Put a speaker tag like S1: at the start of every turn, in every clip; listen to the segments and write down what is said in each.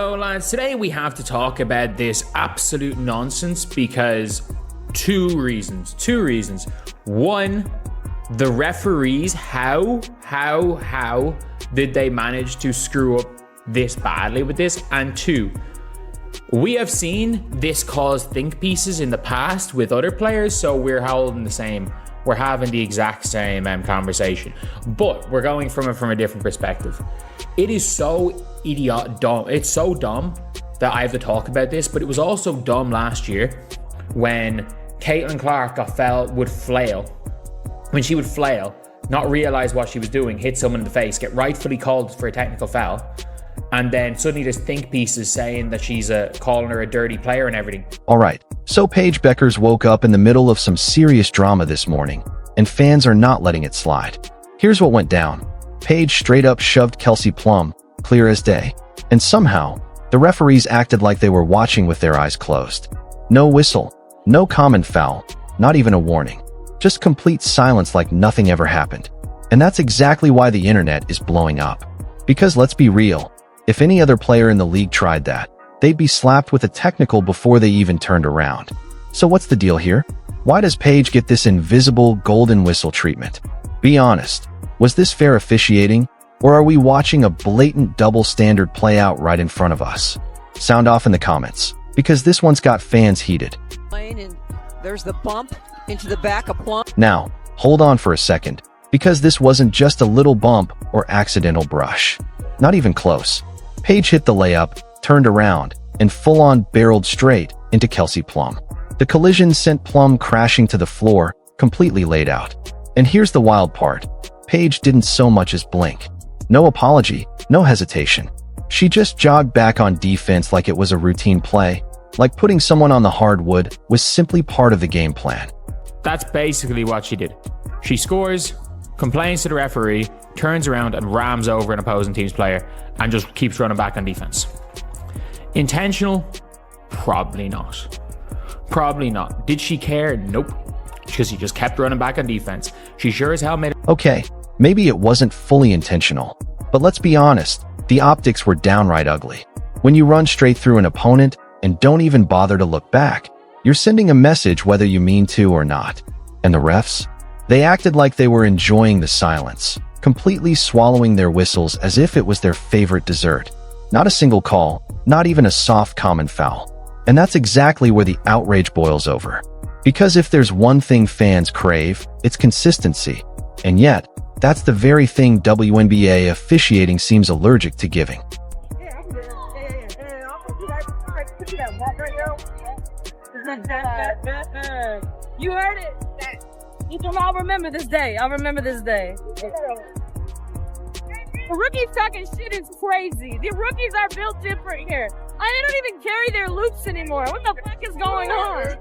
S1: So lads, today we have to talk about this absolute nonsense because two reasons. One, the referees, how did they manage to screw up this badly with this? And two, we have seen this cause think pieces in the past with other players, so we're having the exact same conversation, but we're going from it from a different perspective. It is so dumb. It's so dumb that I have to talk about this, but it was also dumb last year when Caitlin Clark would flail. When she would flail, not realize what she was doing, hit someone in the face, get rightfully called for a technical foul, and then suddenly there's think pieces saying that she's calling her a dirty player and everything.
S2: All right, so Paige Bueckers woke up in the middle of some serious drama this morning, and fans are not letting it slide. Here's what went down. Paige straight up shoved Kelsey Plum, clear as day, and somehow, the referees acted like they were watching with their eyes closed. No whistle, no common foul, not even a warning. Just complete silence like nothing ever happened. And that's exactly why the internet is blowing up. Because let's be real, if any other player in the league tried that, they'd be slapped with a technical before they even turned around. So what's the deal here? Why does Paige get this invisible golden whistle treatment? Be honest, was this fair officiating, or are we watching a blatant double standard play out right in front of us? Sound off in the comments, because this one's got fans heated.
S3: And there's the bump into the back of Plum.
S2: Now, hold on for a second, because this wasn't just a little bump or accidental brush. Not even close. Paige hit the layup, turned around, and full-on barreled straight into Kelsey Plum. The collision sent Plum crashing to the floor, completely laid out. And here's the wild part. Paige didn't so much as blink. No apology, no hesitation. She just jogged back on defense like it was a routine play, like putting someone on the hardwood was simply part of the game plan.
S1: That's basically what she did. She scores, complains to the referee, turns around and rams over an opposing team's player and just keeps running back on defense. Intentional? Probably not. Probably not. Did she care? Nope. Because she just kept running back on defense. She sure as hell made it.
S2: Okay, maybe it wasn't fully intentional, but let's be honest, the optics were downright ugly. When you run straight through an opponent and don't even bother to look back, you're sending a message whether you mean to or not. And the refs? They acted like they were enjoying the silence, completely swallowing their whistles as if it was their favorite dessert. Not a single call, not even a soft common foul. And that's exactly where the outrage boils over. Because if there's one thing fans crave, it's consistency. And yet, that's the very thing Wnba officiating seems allergic to giving.
S4: You heard it. I'll remember this day. The rookies talking shit is crazy. The rookies are built different here. They don't even carry their loops anymore. What the fuck is going on?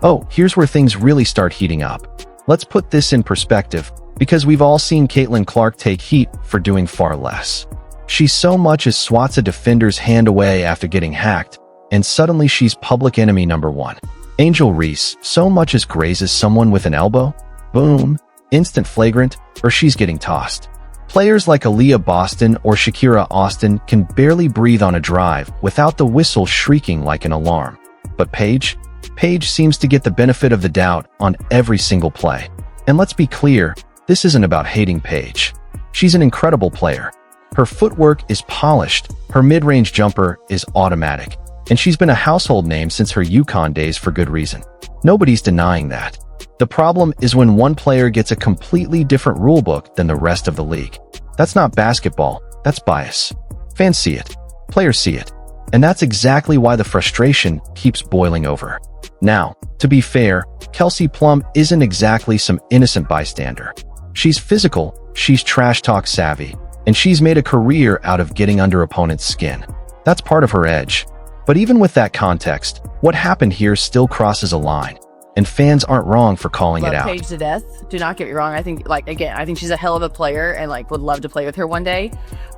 S2: Oh, here's where things really start heating up. Let's put this in perspective, because we've all seen Caitlin Clark take heat for doing far less. She so much as swats a defender's hand away after getting hacked, and suddenly she's public enemy number one. Angel Reese so much as grazes someone with an elbow, boom, instant flagrant, or she's getting tossed. Players like Aaliyah Boston or Shakira Austin can barely breathe on a drive without the whistle shrieking like an alarm. But Paige seems to get the benefit of the doubt on every single play. And let's be clear, this isn't about hating Paige. She's an incredible player. Her footwork is polished, her mid-range jumper is automatic, and she's been a household name since her UConn days for good reason. Nobody's denying that. The problem is when one player gets a completely different rulebook than the rest of the league. That's not basketball, that's bias. Fans see it, players see it, and that's exactly why the frustration keeps boiling over. Now, to be fair, Kelsey Plum isn't exactly some innocent bystander. She's physical, she's trash talk savvy, and she's made a career out of getting under opponents' skin. That's part of her edge. But even with that context, what happened here still crosses a line, and fans aren't wrong for calling it out.
S5: Paige to death. Do not get me wrong. I think, I think she's a hell of a player and would love to play with her one day.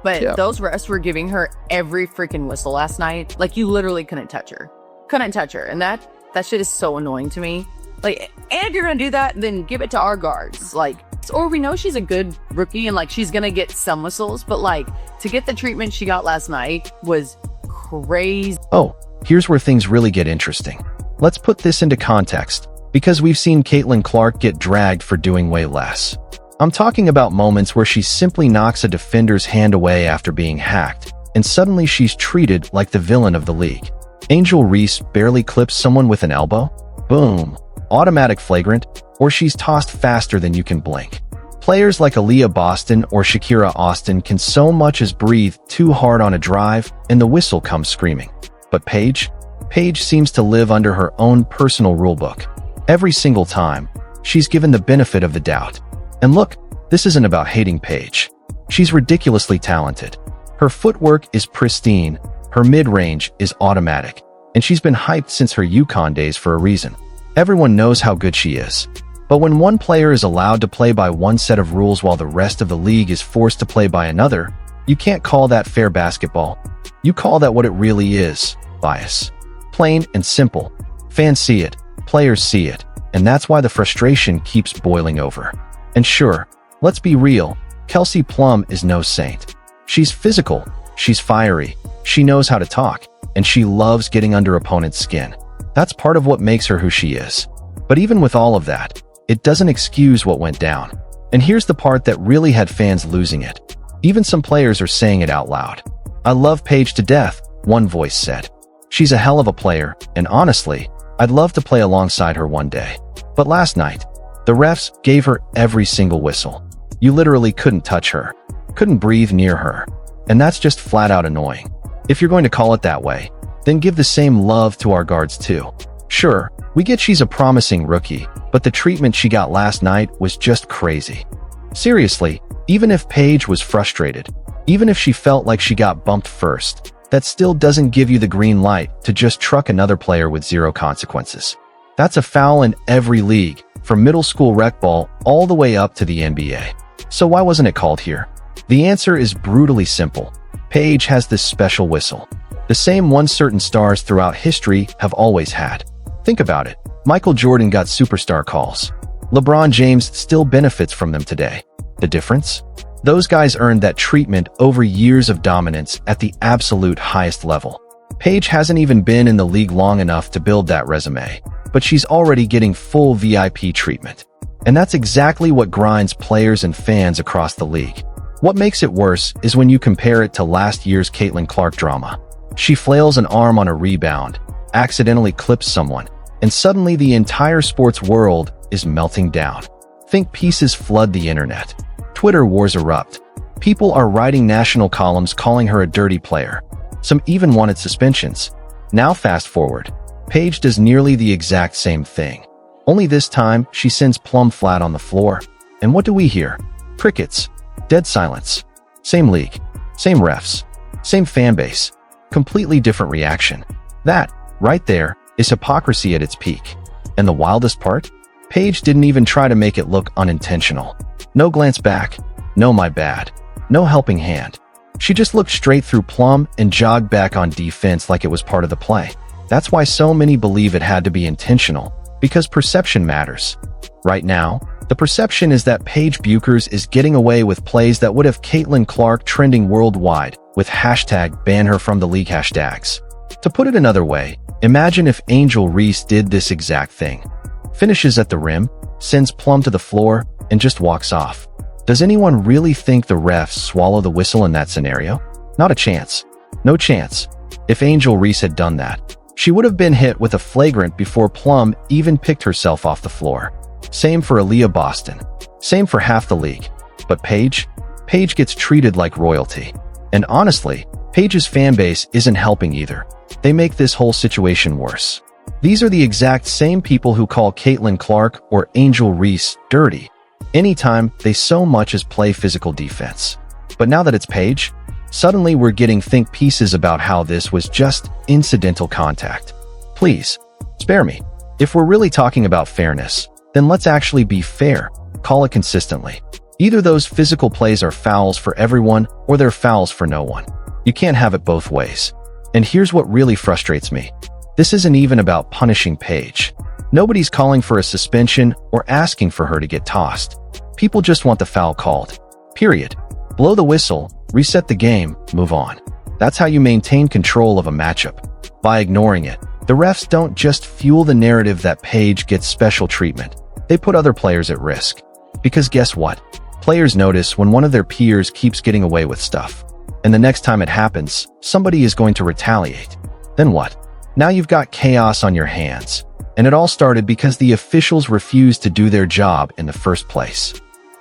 S5: But those refs were giving her every freaking whistle last night. You literally couldn't touch her. And that shit is so annoying to me. And if you're gonna do that, then give it to our guards. Or we know she's a good rookie and she's gonna get some whistles, but to get the treatment she got last night was crazy.
S2: Oh, here's where things really get interesting. Let's put this into context, because we've seen Caitlin Clark get dragged for doing way less. I'm talking about moments where she simply knocks a defender's hand away after being hacked, and suddenly she's treated like the villain of the league. Angel Reese barely clips someone with an elbow? Boom. Automatic flagrant, or she's tossed faster than you can blink. Players like Aaliyah Boston or Shakira Austin can so much as breathe too hard on a drive, and the whistle comes screaming. But Paige seems to live under her own personal rulebook. Every single time, she's given the benefit of the doubt. And look, this isn't about hating Paige. She's ridiculously talented. Her footwork is pristine, her mid-range is automatic, and she's been hyped since her UConn days for a reason. Everyone knows how good she is. But when one player is allowed to play by one set of rules while the rest of the league is forced to play by another, you can't call that fair basketball. You call that what it really is, bias. Plain and simple. Fans see it, players see it, and that's why the frustration keeps boiling over. And sure, let's be real, Kelsey Plum is no saint. She's physical, she's fiery, she knows how to talk, and she loves getting under opponents' skin. That's part of what makes her who she is. But even with all of that, it doesn't excuse what went down. And here's the part that really had fans losing it. Even some players are saying it out loud. "I love Paige to death," one voice said. "She's a hell of a player, and honestly, I'd love to play alongside her one day." But last night, the refs gave her every single whistle. You literally couldn't touch her, couldn't breathe near her. And that's just flat out annoying. If you're going to call it that way, then give the same love to our guards too. Sure, we get she's a promising rookie, but the treatment she got last night was just crazy. Seriously, even if Paige was frustrated, even if she felt like she got bumped first, that still doesn't give you the green light to just truck another player with zero consequences. That's a foul in every league, from middle school rec ball all the way up to the NBA. So why wasn't it called here? The answer is brutally simple. Paige has this special whistle. The same one certain stars throughout history have always had. Think about it. Michael Jordan got superstar calls. LeBron James still benefits from them today. The difference? Those guys earned that treatment over years of dominance at the absolute highest level. Paige hasn't even been in the league long enough to build that resume, but she's already getting full VIP treatment. And that's exactly what grinds players and fans across the league. What makes it worse is when you compare it to last year's Caitlin Clark drama. She flails an arm on a rebound, accidentally clips someone, and suddenly the entire sports world is melting down. Think pieces flood the internet. Twitter wars erupt. People are writing national columns calling her a dirty player. Some even wanted suspensions. Now fast forward. Paige does nearly the exact same thing. Only this time, she sends Plum flat on the floor. And what do we hear? Crickets. Dead silence. Same league. Same refs. Same fan base. Completely different reaction. That, right there, is hypocrisy at its peak. And the wildest part? Paige didn't even try to make it look unintentional. No glance back. No my bad. No helping hand. She just looked straight through Plum and jogged back on defense like it was part of the play. That's why so many believe it had to be intentional, because perception matters. Right now, the perception is that Paige Bueckers is getting away with plays that would have Caitlin Clark trending worldwide with hashtag ban her from the league hashtags. To put it another way, imagine if Angel Reese did this exact thing. Finishes at the rim, sends Plum to the floor, and just walks off. Does anyone really think the refs swallow the whistle in that scenario? Not a chance. No chance. If Angel Reese had done that, she would have been hit with a flagrant before Plum even picked herself off the floor. Same for Aaliyah Boston. Same for half the league. But Paige gets treated like royalty. And honestly, Paige's fanbase isn't helping either. They make this whole situation worse. These are the exact same people who call Caitlin Clark or Angel Reese dirty anytime they so much as play physical defense. But now that it's Paige, suddenly we're getting think pieces about how this was just incidental contact. Please, spare me. If we're really talking about fairness, then let's actually be fair. Call it consistently. Either those physical plays are fouls for everyone or they're fouls for no one. You can't have it both ways. And here's what really frustrates me. This isn't even about punishing Paige. Nobody's calling for a suspension or asking for her to get tossed. People just want the foul called. Period. Blow the whistle, reset the game, move on. That's how you maintain control of a matchup. By ignoring it, the refs don't just fuel the narrative that Paige gets special treatment. They put other players at risk. Because guess what? Players notice when one of their peers keeps getting away with stuff. And the next time it happens, somebody is going to retaliate. Then what? Now you've got chaos on your hands. And it all started because the officials refused to do their job in the first place.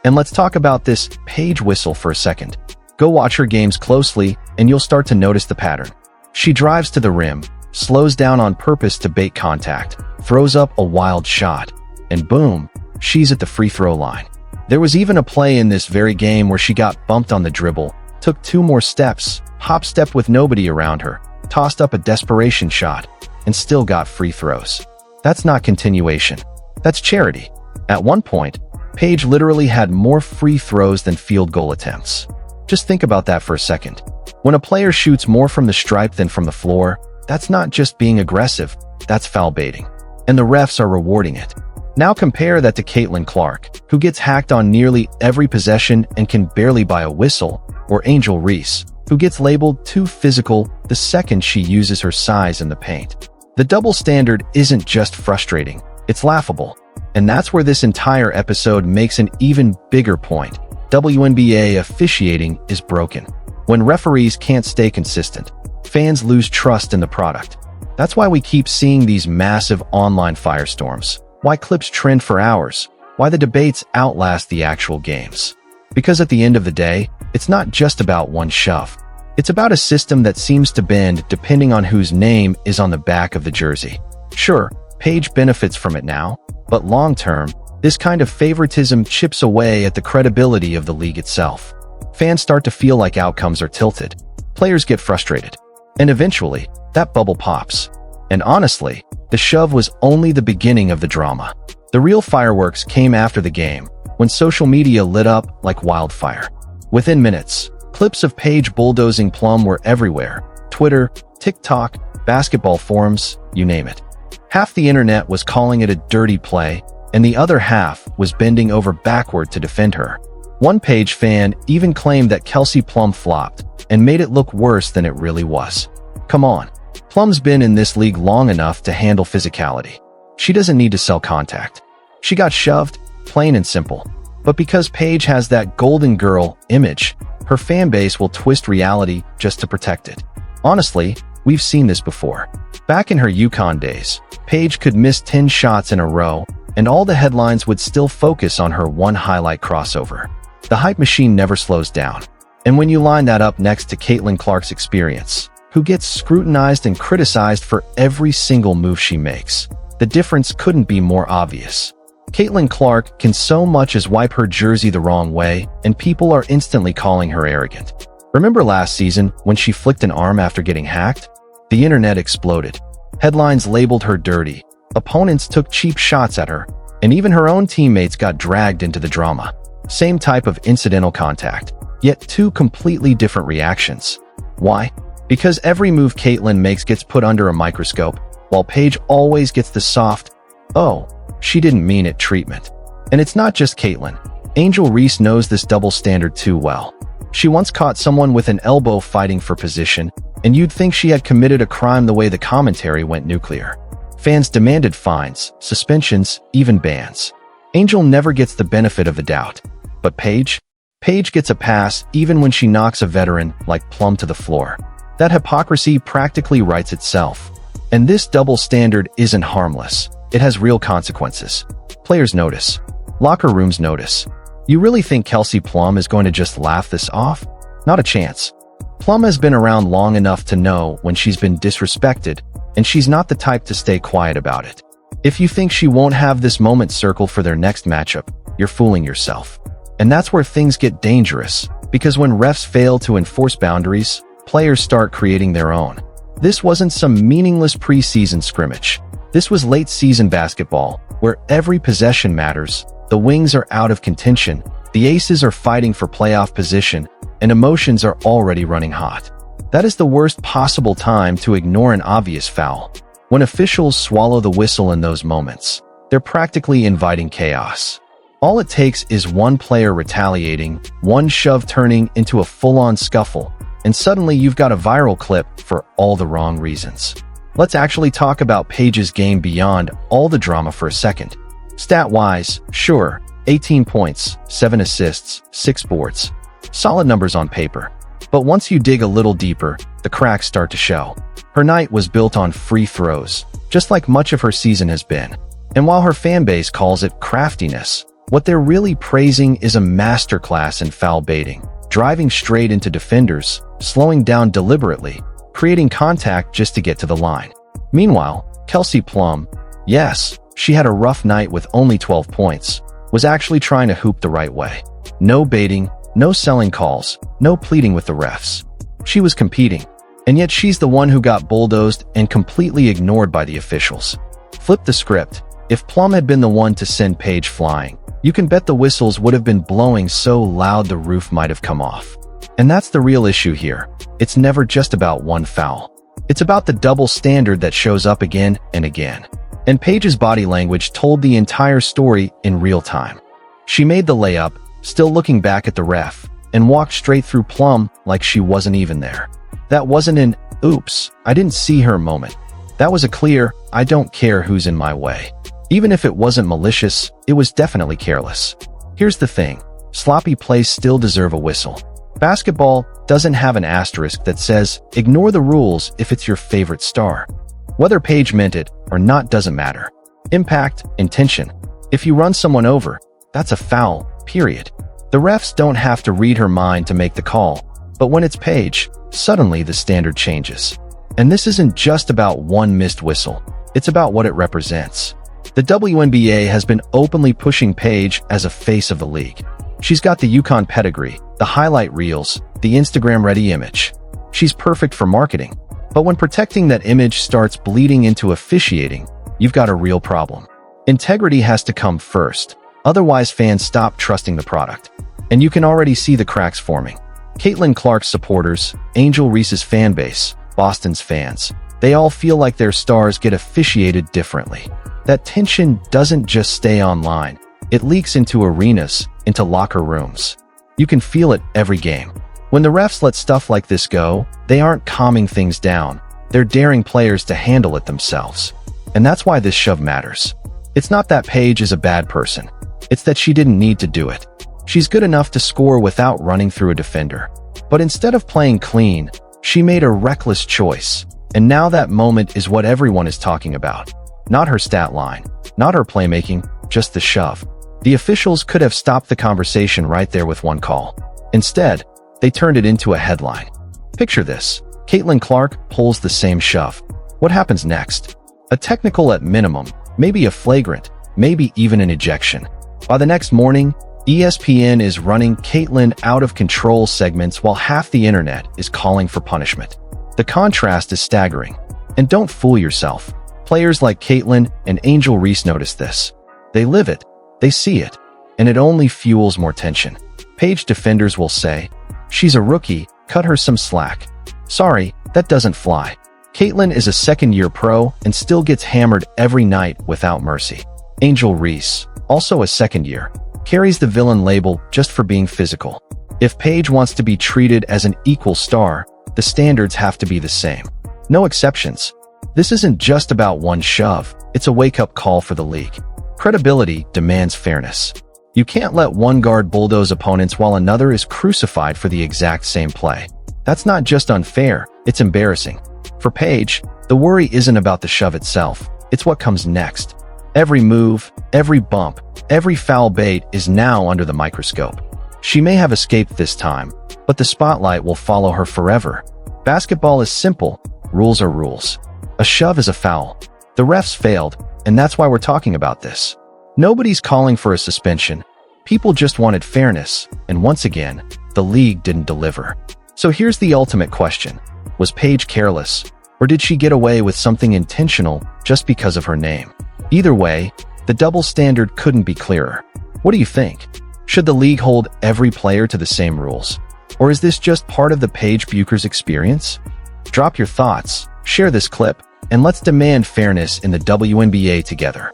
S2: And let's talk about this Paige whistle for a second. Go watch her games closely and you'll start to notice the pattern. She drives to the rim, slows down on purpose to bait contact, throws up a wild shot, and boom, she's at the free throw line. There was even a play in this very game where she got bumped on the dribble, took 2 more steps, hop-stepped with nobody around her, tossed up a desperation shot, and still got free throws. That's not continuation. That's charity. At one point, Paige literally had more free throws than field goal attempts. Just think about that for a second. When a player shoots more from the stripe than from the floor, that's not just being aggressive, that's foul baiting. And the refs are rewarding it. Now compare that to Caitlin Clark, who gets hacked on nearly every possession and can barely buy a whistle, or Angel Reese, who gets labeled too physical the second she uses her size in the paint. The double standard isn't just frustrating, it's laughable. And that's where this entire episode makes an even bigger point. WNBA officiating is broken. When referees can't stay consistent, fans lose trust in the product. That's why we keep seeing these massive online firestorms, why clips trend for hours, why the debates outlast the actual games. Because at the end of the day, it's not just about one shove. It's about a system that seems to bend depending on whose name is on the back of the jersey. Sure, Paige benefits from it now, but long-term, this kind of favoritism chips away at the credibility of the league itself. Fans start to feel like outcomes are tilted. Players get frustrated. And eventually, that bubble pops. And honestly, the shove was only the beginning of the drama. The real fireworks came after the game, when social media lit up like wildfire. Within minutes, clips of Paige bulldozing Plum were everywhere. Twitter, TikTok, basketball forums, you name it. Half the internet was calling it a dirty play, and the other half was bending over backward to defend her. One Paige fan even claimed that Kelsey Plum flopped and made it look worse than it really was. Come on, Plum's been in this league long enough to handle physicality. She doesn't need to sell contact. She got shoved, plain and simple. But because Paige has that golden girl image, her fan base will twist reality just to protect it. Honestly, we've seen this before. Back in her UConn days, Paige could miss 10 shots in a row, and all the headlines would still focus on her one highlight crossover. The hype machine never slows down. And when you line that up next to Caitlin Clark's experience, who gets scrutinized and criticized for every single move she makes, the difference couldn't be more obvious. Caitlin Clark can so much as wipe her jersey the wrong way, and people are instantly calling her arrogant. Remember last season when she flicked an arm after getting hacked? The internet exploded. Headlines labeled her dirty. Opponents took cheap shots at her, and even her own teammates got dragged into the drama. Same type of incidental contact, yet 2 completely different reactions. Why? Because every move Caitlin makes gets put under a microscope, while Paige always gets the soft, "Oh, she didn't mean it" treatment. And it's not just Caitlin. Angel Reese knows this double standard too well. She once caught someone with an elbow fighting for position, and you'd think she had committed a crime the way the commentary went nuclear. Fans demanded fines, suspensions, even bans. Angel never gets the benefit of the doubt. But Paige gets a pass even when she knocks a veteran like Plum to the floor. That hypocrisy practically writes itself. And this double standard isn't harmless. It has real consequences. Players notice. Locker rooms notice. You really think Kelsey Plum is going to just laugh this off? Not a chance. Plum has been around long enough to know when she's been disrespected, and she's not the type to stay quiet about it. If you think she won't have this moment circled for their next matchup, you're fooling yourself. And that's where things get dangerous, because when refs fail to enforce boundaries, players start creating their own. This wasn't some meaningless preseason scrimmage. This was late-season basketball, where every possession matters, the wings are out of contention, the aces are fighting for playoff position, and emotions are already running hot. That is the worst possible time to ignore an obvious foul. When officials swallow the whistle in those moments, they're practically inviting chaos. All it takes is one player retaliating, one shove turning into a full-on scuffle, and suddenly you've got a viral clip for all the wrong reasons. Let's actually talk about Paige's game beyond all the drama for a second. Stat-wise, sure, 18 points, 7 assists, 6 boards. Solid numbers on paper. But once you dig a little deeper, the cracks start to show. Her night was built on free throws, just like much of her season has been. And while her fanbase calls it craftiness, what they're really praising is a masterclass in foul baiting, driving straight into defenders, slowing down deliberately, creating contact just to get to the line. Meanwhile, Kelsey Plum, yes, she had a rough night with only 12 points, was actually trying to hoop the right way. No baiting, no selling calls, no pleading with the refs. She was competing, and yet she's the one who got bulldozed and completely ignored by the officials. Flip the script. If Plum had been the one to send Paige flying, you can bet the whistles would have been blowing so loud the roof might have come off. And that's the real issue here. It's never just about one foul. It's about the double standard that shows up again and again. And Paige's body language told the entire story in real time. She made the layup, still looking back at the ref, and walked straight through Plum like she wasn't even there. That wasn't an, oops, I didn't see her moment. That was a clear, I don't care who's in my way. Even if it wasn't malicious, it was definitely careless. Here's the thing, sloppy plays still deserve a whistle. Basketball doesn't have an asterisk that says, ignore the rules if it's your favorite star. Whether Paige meant it or not doesn't matter. Impact, intention. If you run someone over, that's a foul, period. The refs don't have to read her mind to make the call, but when it's Paige, suddenly the standard changes. And this isn't just about one missed whistle, it's about what it represents. The WNBA has been openly pushing Paige as a face of the league. She's got the UConn pedigree, the highlight reels, the Instagram-ready image. She's perfect for marketing. But when protecting that image starts bleeding into officiating, you've got a real problem. Integrity has to come first, otherwise fans stop trusting the product. And you can already see the cracks forming. Caitlin Clark's supporters, Angel Reese's fan base, Boston's fans, they all feel like their stars get officiated differently. That tension doesn't just stay online, it leaks into arenas, into locker rooms. You can feel it every game. When the refs let stuff like this go, they aren't calming things down, they're daring players to handle it themselves. And that's why this shove matters. It's not that Paige is a bad person, it's that she didn't need to do it. She's good enough to score without running through a defender. But instead of playing clean, she made a reckless choice. And now that moment is what everyone is talking about. Not her stat line, not her playmaking, just the shove. The officials could have stopped the conversation right there with one call. Instead, they turned it into a headline. Picture this. Caitlin Clark pulls the same shove. What happens next? A technical at minimum, maybe a flagrant, maybe even an ejection. By the next morning, ESPN is running Caitlin out of control segments while half the internet is calling for punishment. The contrast is staggering. And don't fool yourself. Players like Caitlin and Angel Reese notice this. They live it, they see it, and it only fuels more tension. Paige defenders will say, she's a rookie, cut her some slack. Sorry, that doesn't fly. Caitlin is a second-year pro and still gets hammered every night without mercy. Angel Reese, also a second year, carries the villain label just for being physical. If Paige wants to be treated as an equal star, the standards have to be the same. No exceptions. This isn't just about one shove, it's a wake-up call for the league. Credibility demands fairness. You can't let one guard bulldoze opponents while another is crucified for the exact same play. That's not just unfair, it's embarrassing. For Paige, the worry isn't about the shove itself, it's what comes next. Every move, every bump, every foul bait is now under the microscope. She may have escaped this time, but the spotlight will follow her forever. Basketball is simple, rules are rules. A shove is a foul. The refs failed, and that's why we're talking about this. Nobody's calling for a suspension. People just wanted fairness, and once again, the league didn't deliver. So here's the ultimate question. Was Paige careless, or did she get away with something intentional just because of her name? Either way, the double standard couldn't be clearer. What do you think? Should the league hold every player to the same rules? Or is this just part of the Paige Bueckers experience? Drop your thoughts, share this clip, and let's demand fairness in the WNBA together.